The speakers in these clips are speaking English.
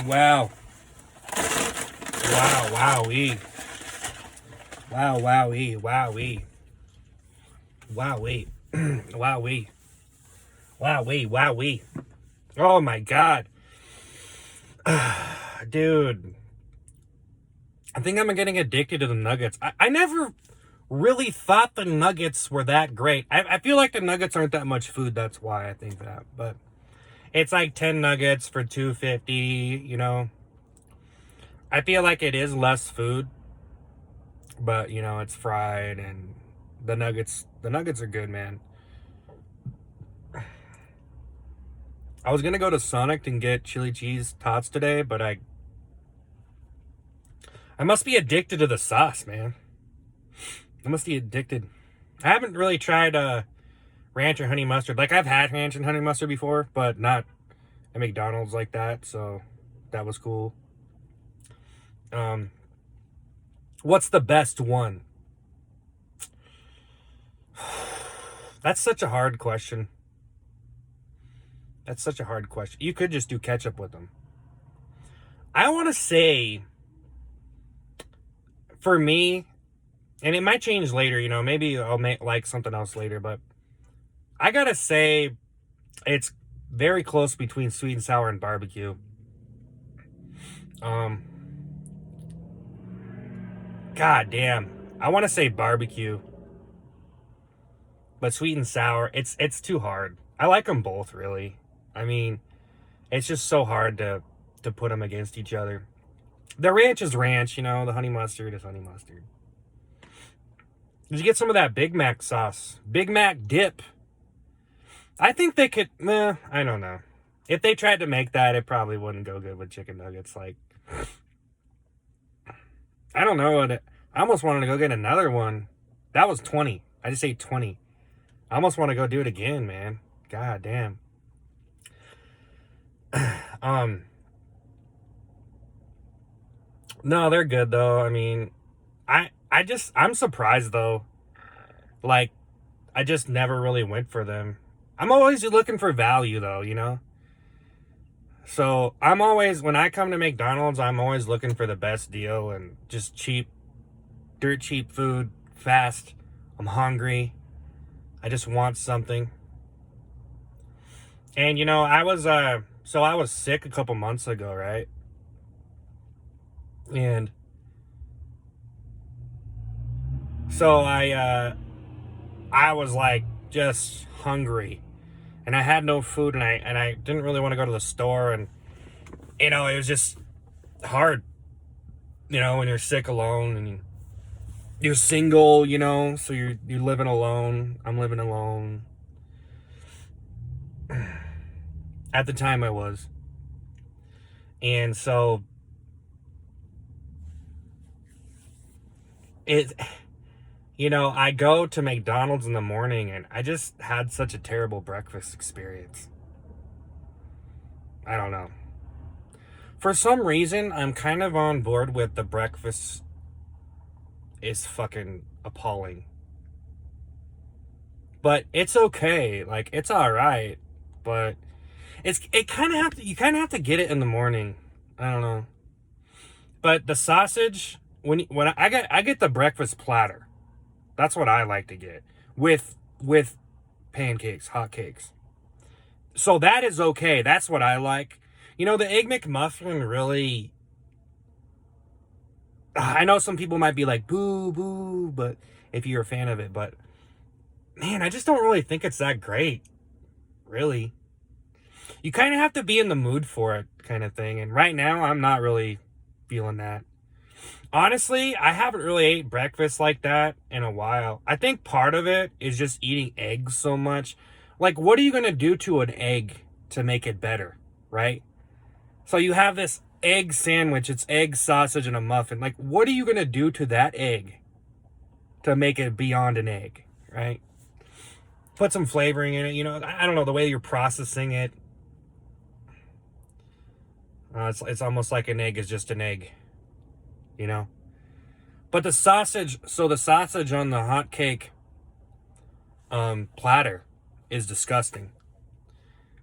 Wow. Wow, wowee. Wow, wowee, wowee. Wowee. Wowee. Wowee, wowee. Oh my god. Dude. I think I'm getting addicted to the nuggets. I never really thought the nuggets were that great. I feel like the nuggets aren't that much food, that's why I think that. But it's like 10 nuggets for $2.50, you know. I feel like it is less food, but you know, it's fried and the nuggets are good, man. I was gonna go to Sonic and get chili cheese tots today, but I must be addicted to the sauce, man. I must be addicted. I haven't really tried ranch or honey mustard. Like, I've had ranch and honey mustard before, but not at McDonald's like that, so that was cool. What's the best one? That's such a hard question. That's such a hard question. You could just do ketchup with them. I want to say, for me, and it might change later, you know, maybe I'll make like something else later, but I gotta say it's very close between sweet and sour and barbecue. God damn. I want to say barbecue. But sweet and sour, it's too hard. I like them both, really. I mean, it's just so hard to put them against each other. The ranch is ranch, you know. The honey mustard is honey mustard. Did you get some of that Big Mac sauce? Big Mac dip. I think they could, I don't know. If they tried to make that, it probably wouldn't go good with chicken nuggets. Like, I don't know. I almost wanted to go get another one. That was 20. I just ate 20. I almost want to go do it again, man. God damn. No, they're good though. I mean, I'm surprised though. Like, I just never really went for them. I'm always looking for value though, you know? So I'm always, when I come to McDonald's, I'm always looking for the best deal and just cheap, dirt cheap food, fast. I'm hungry. I just want something. And you know, I was sick a couple months ago, right? And so I was like just hungry. And I had no food, and I didn't really want to go to the store, and you know, it was just hard, you know, when you're sick alone and you're single, you know, so you're living alone. I'm living alone. At the time I was. And so you know, I go to McDonald's in the morning and I just had such a terrible breakfast experience. I don't know. For some reason, I'm kind of on board with the breakfast is fucking appalling. But it's okay. Like, it's alright. But you kind of have to get it in the morning. I don't know. But the sausage, when I get the breakfast platter. That's what I like to get with pancakes, hot cakes. So that is okay. That's what I like. You know, the Egg McMuffin really, I know some people might be like, boo, boo, but if you're a fan of it, but man, I just don't really think it's that great. Really. You kind of have to be in the mood for it, kind of thing. And right now, I'm not really feeling that. Honestly, I haven't really ate breakfast like that in a while. I think part of it is just eating eggs so much. Like, what are you going to do to an egg to make it better, right? So you have this egg sandwich. It's egg, sausage, and a muffin. Like, what are you going to do to that egg to make it beyond an egg, right? Put some flavoring in it. You know, I don't know, the way you're processing it. It's almost like an egg is just an egg. You know, but the sausage on the hot cake platter is disgusting.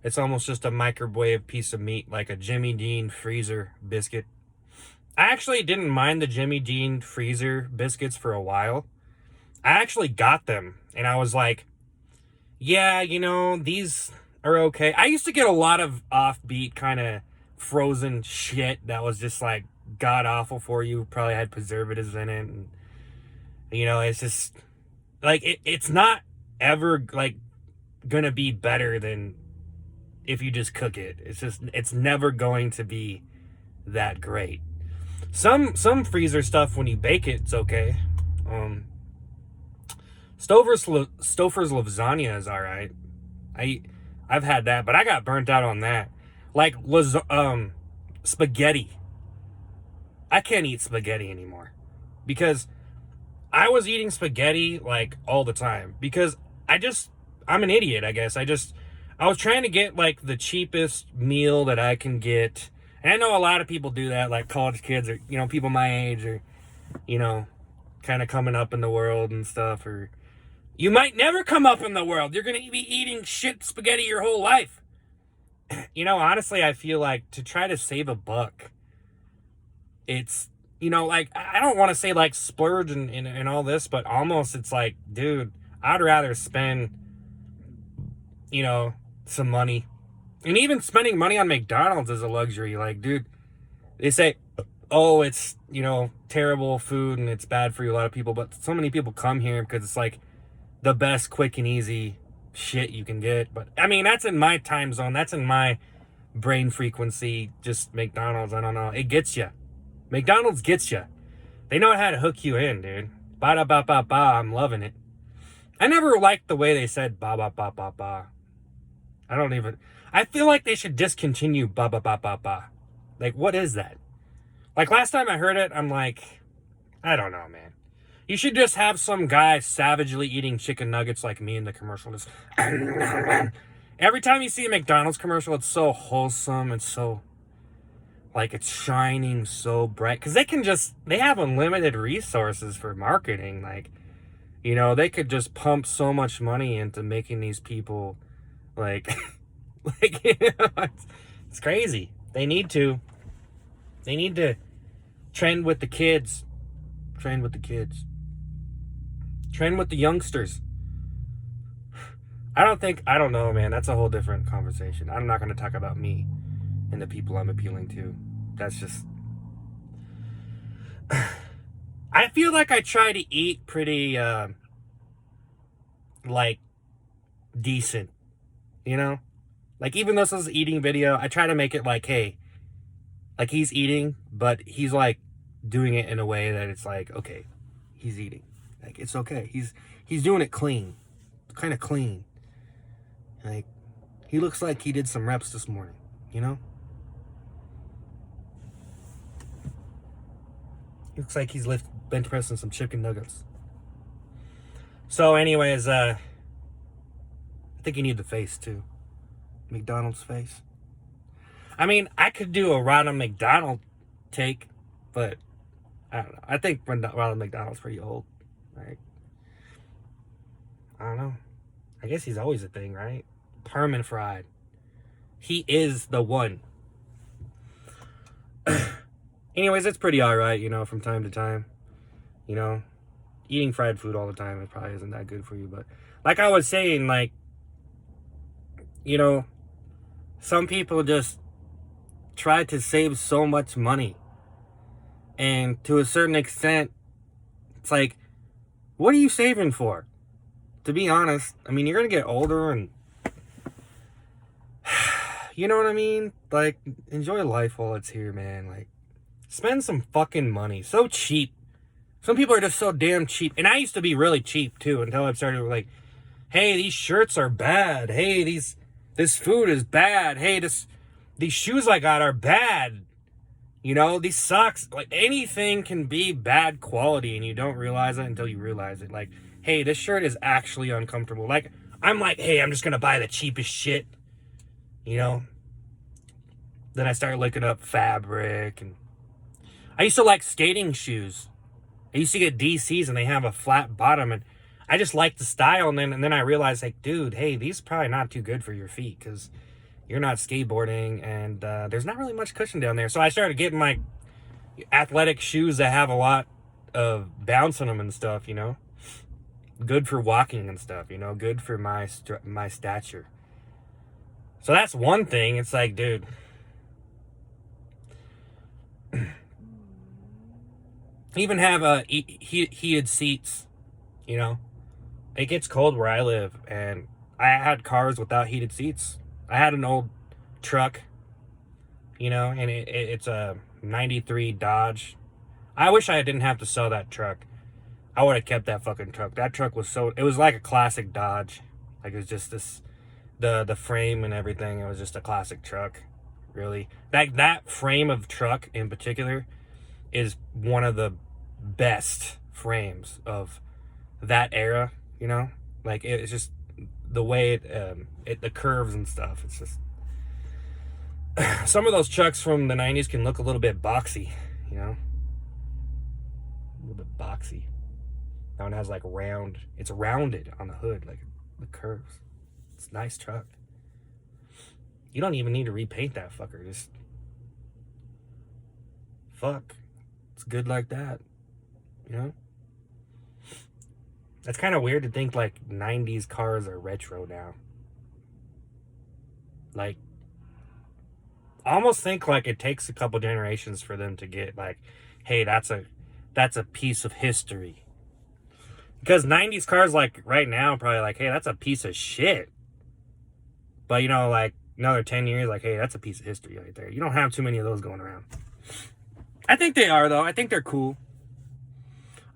It's almost just a microwave piece of meat, like a Jimmy Dean freezer biscuit. I actually didn't mind the Jimmy Dean freezer biscuits for a while. I actually got them, and I was like, yeah, you know, these are okay. I used to get a lot of offbeat kind of frozen shit that was just like god awful for you. Probably had preservatives in it, and you know, it's just like it's not ever like gonna be better than if you just cook it. It's never going to be that great. Some freezer stuff when you bake it, it's okay. Um, Stouffer's lasagna is all right. I've had that, but I got burnt out on that. Like spaghetti. I can't eat spaghetti anymore because I was eating spaghetti like all the time because I'm an idiot, I guess. I was trying to get like the cheapest meal that I can get. And I know a lot of people do that, like college kids or, you know, people my age or, you know, kind of coming up in the world and stuff. Or you might never come up in the world. You're going to be eating shit spaghetti your whole life. You know, honestly, I feel like to try to save a buck, it's, you know, like, I don't want to say like splurge and all this, but almost it's like, dude, I'd rather spend, you know, some money. And even spending money on McDonald's is a luxury. Like, dude, they say, oh, it's, you know, terrible food and it's bad for you, a lot of people. But so many people come here because it's like the best quick and easy shit you can get. But, I mean, that's in my time zone. That's in my brain frequency. Just McDonald's, I don't know. It gets you. McDonald's gets you. They know how to hook you in, dude. Ba-da-ba-ba-ba, I'm loving it. I never liked the way they said ba-ba-ba-ba-ba. I feel like they should discontinue ba-ba-ba-ba-ba. Like, what is that? Like, last time I heard it, I'm like, I don't know, man. You should just have some guy savagely eating chicken nuggets like me in the commercial. Just every time you see a McDonald's commercial, it's so wholesome. It's so, like, it's shining so bright. Because they have unlimited resources for marketing. Like, you know, they could just pump so much money into making these people, like... Like, you know, it's crazy. They need to trend with the kids. Trend with the kids. Trend with the youngsters. I don't know, man. That's a whole different conversation. I'm not going to talk about me and the people I'm appealing to. That's just... I feel like I try to eat pretty, like, decent. You know? Like, even though this is an eating video, I try to make it like, hey, like he's eating, but he's like doing it in a way that it's like, okay, he's eating. Like, it's okay. He's doing it clean. Kind of clean. Like, he looks like he did some reps this morning, you know? He looks like he's bench pressing some chicken nuggets. So anyways, I think you need the face too. McDonald's face. I mean, I could do a Ronald McDonald take, but I don't know. I think Ronald McDonald's pretty old, right? I don't know. I guess he's always a thing, right? Permanent fried. He is the one. Anyways, it's pretty alright, you know, from time to time. You know, eating fried food all the time, it probably isn't that good for you. But like I was saying, like, you know, some people just try to save so much money. And to a certain extent, it's like, what are you saving for? To be honest, I mean, you're going to get older and, you know what I mean? Like, enjoy life while it's here, man. Like, spend some fucking money. So cheap. Some people are just so damn cheap. And I used to be really cheap, too, until I started, like, hey, these shirts are bad. Hey, this food is bad. Hey, these shoes I got are bad. You know, these socks, like, anything can be bad quality, and you don't realize it until you realize it. Like, hey, this shirt is actually uncomfortable. Like, I'm like, hey, I'm just going to buy the cheapest shit. You know? Then I started looking up fabric, and I used to like skating shoes. I used to get DCs, and they have a flat bottom, and I just liked the style, and then I realized, like, dude, hey, these are probably not too good for your feet, because you're not skateboarding, and there's not really much cushion down there. So I started getting like athletic shoes that have a lot of bounce on them and stuff, you know, good for walking and stuff, you know, good for my stature. So that's one thing. It's like, dude, even have heated seats, you know. It gets cold where I live, and I had cars without heated seats. I had an old truck, you know, and it's a 93 Dodge. I wish I didn't have to sell that truck. I would have kept that fucking truck. That truck was it was like a classic Dodge. Like, it was just the frame and everything. It was just a classic truck, really. That frame of truck in particular is one of the best frames of that era, you know? Like, it's just the way the curves and stuff. It's just some of those trucks from the 90s can look a little bit boxy, you know? A little bit boxy. That one has like it's rounded on the hood, like the curves. It's a nice truck. You don't even need to repaint that fucker. Just fuck. It's good like that, you know? That's kind of weird to think like 90s cars are retro now. Like, I almost think like it takes a couple generations for them to get like, hey, that's a piece of history. Because 90s cars, like right now, probably like, hey, that's a piece of shit. But, you know, like another 10 years, like, hey, that's a piece of history right there. You don't have too many of those going around. I think they are, though. I think they're cool.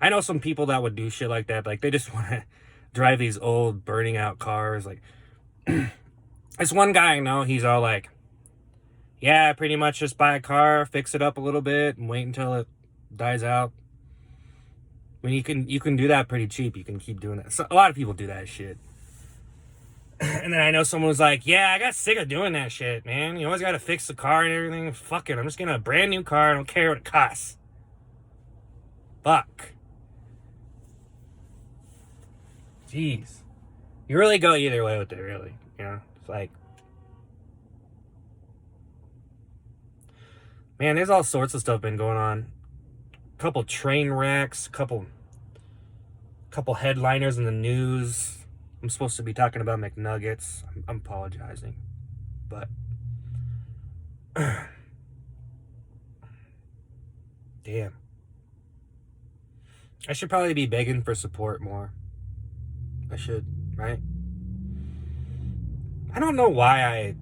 I know some people that would do shit like that. Like, they just want to drive these old, burning out cars. Like, this one guy I know, he's all like, yeah, pretty much just buy a car, fix it up a little bit, and wait until it dies out. I mean, you can do that pretty cheap. You can keep doing that. So, a lot of people do that shit. And then I know someone was like, yeah, I got sick of doing that shit, man. You always got to fix the car and everything. Fuck it. I'm just getting a brand new car. I don't care what it costs. Fuck. Jeez. You really go either way with it, really. You know? It's like, man, there's all sorts of stuff been going on. Couple train wrecks, couple headliners in the news. I'm supposed to be talking about McNuggets. I'm apologizing. But damn. I should probably be begging for support more. I should, right? I don't know why I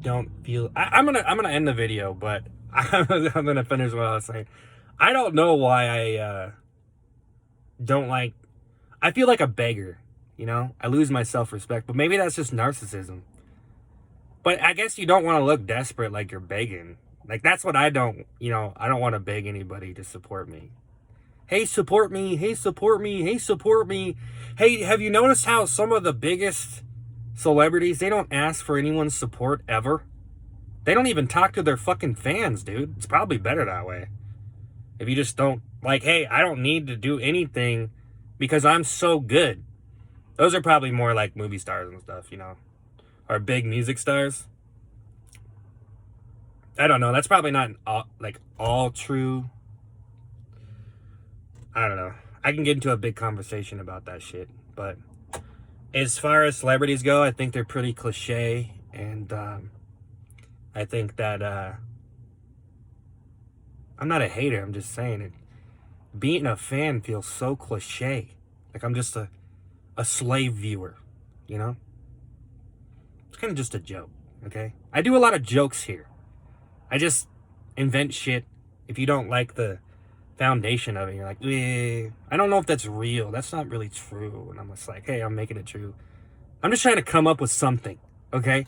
don't feel I'm gonna end the video, but I'm gonna finish what I was saying. I don't know why I don't like. I feel like a beggar, you know? I lose my self-respect, but maybe that's just narcissism. But I guess you don't want to look desperate like you're begging. Like, that's what I don't, you know, I don't want to beg anybody to support me. Hey, support me. Hey, support me. Hey, support me. Hey, have you noticed how some of the biggest celebrities, they don't ask for anyone's support ever? They don't even talk to their fucking fans, dude. It's probably better that way. If you just don't, like, hey, I don't need to do anything because I'm so good. Those are probably more like movie stars and stuff, you know, or big music stars. I don't know. That's probably not all true. I don't know. I can get into a big conversation about that shit. But as far as celebrities go, I think they're pretty cliche. And I think that I'm not a hater. I'm just saying it. Being a fan feels so cliche. Like I'm just a slave viewer, you know? It's kind of just a joke, okay? I do a lot of jokes here. I just invent shit. If you don't like the foundation of it, you're like, I don't know if that's real. That's not really true. And I'm just like, hey, I'm making it true. I'm just trying to come up with something, okay?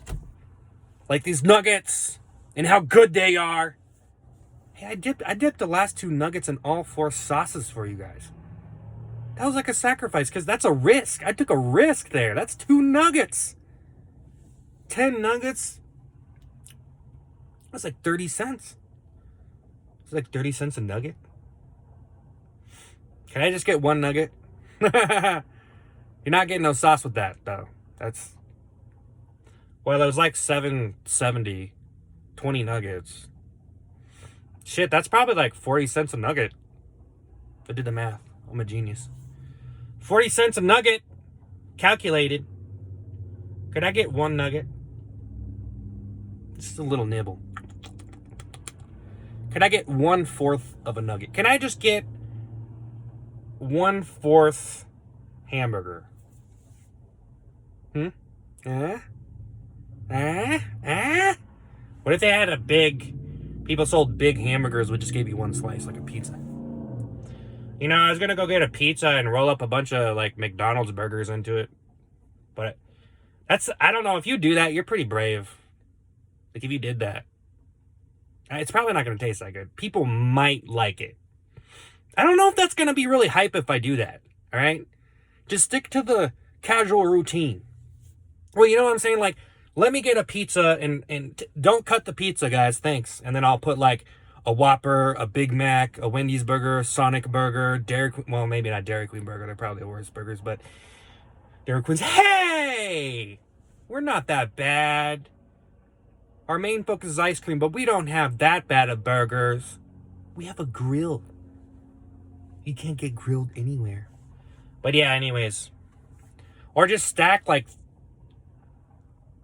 Like these nuggets and how good they are. Hey, I dipped the last 2 nuggets in all 4 sauces for you guys. That was like a sacrifice because that's a risk. I took a risk there. That's 2 nuggets. 10 nuggets. That's like 30 cents. It's like 30 cents a nugget. Can I just get 1 nugget? You're not getting no sauce with that, though. That's Well, it was like $7.70, 20 nuggets. Shit, that's probably like 40 cents a nugget. I did the math. I'm a genius. 40 cents a nugget. Calculated. Could I get one nugget? Just a little nibble. Could I get 1/4 of a nugget? Can I just get 1/4 hamburger? What if they had a big... People sold big hamburgers, would just give you one slice, like a pizza. You know, I was gonna go get a pizza and roll up a bunch of, like, McDonald's burgers into it. But that's... I don't know, if you do that, you're pretty brave. Like, if you did that. It's probably not gonna taste that good. People might like it. I don't know if that's gonna be really hype if I do that. Alright? Just stick to the casual routine. Well, you know what I'm saying? Like, let me get a pizza and don't cut the pizza, guys. Thanks. And then I'll put, like, a Whopper, a Big Mac, a Wendy's burger, Sonic burger, Dairy Queen. Well, maybe not Dairy Queen burger. They're probably the worst burgers, but Dairy Queen's. Hey! We're not that bad. Our main focus is ice cream, but we don't have that bad of burgers. We have a grill. You can't get grilled anywhere. But yeah, anyways. Or just stack, like,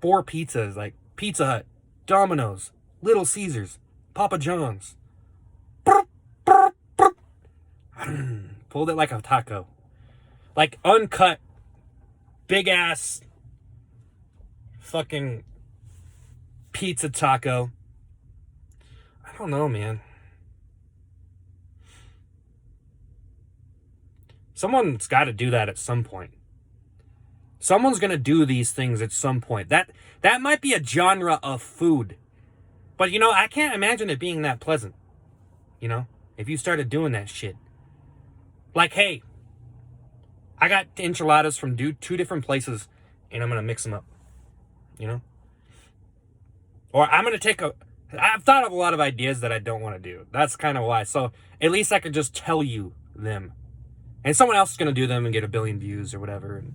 4 pizzas, like Pizza Hut, Domino's, Little Caesars, Papa John's. Pulled it like a taco. Like uncut, big ass fucking pizza taco. I don't know, man. Someone's got to do that at some point. Someone's going to do these things at some point. That might be a genre of food. But, you know, I can't imagine it being that pleasant. You know? If you started doing that shit. Like, hey, I got enchiladas from 2 different places, and I'm going to mix them up. You know? Or I'm going to take I've thought of a lot of ideas that I don't want to do. That's kind of why. So, at least I could just tell you them. And someone else is going to do them and get 1 billion views or whatever. And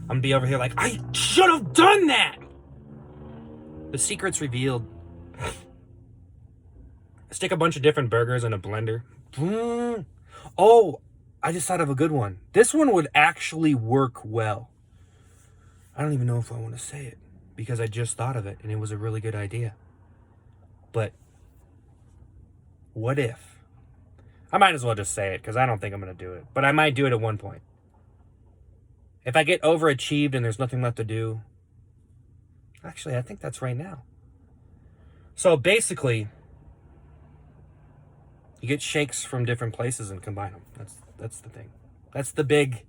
I'm going to be over here like, I should have done that! The secret's revealed. Stick a bunch of different burgers in a blender. Oh, I just thought of a good one. This one would actually work well. I don't even know if I want to say it, because I just thought of it, and it was a really good idea. But what if? I might as well just say it, because I don't think I'm going to do it. But I might do it at one point. If I get overachieved and there's nothing left to do. Actually, I think that's right now. So basically, you get shakes from different places and combine them. That's the thing. That's the big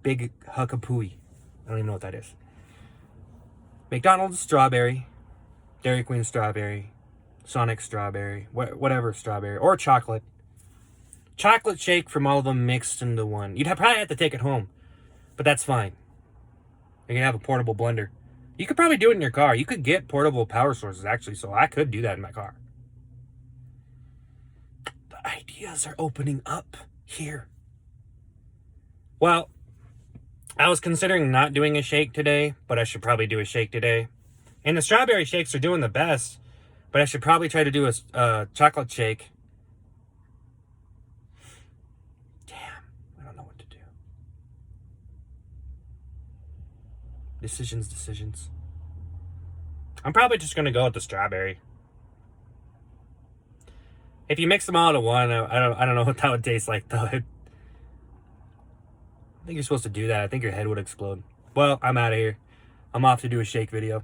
huckapooey. I don't even know what that is. McDonald's strawberry, Dairy Queen strawberry, Sonic strawberry, whatever strawberry, or chocolate. Chocolate shake from all of them mixed into one. You'd probably have to take it home, but that's fine. You're gonna have a portable blender. You could probably do it in your car. You could get portable power sources, actually, so I could do that in my car. The ideas are opening up here. Well, I was considering not doing a shake today, but I should probably do a shake today. And the strawberry shakes are doing the best, but I should probably try to do a chocolate shake. Damn, I don't know what to do. Decisions. I'm probably just going to go with the strawberry. If you mix them all into one, I don't know what that would taste like, though. I think you're supposed to do that. I think your head would explode. Well, I'm out of here. I'm off to do a shake video.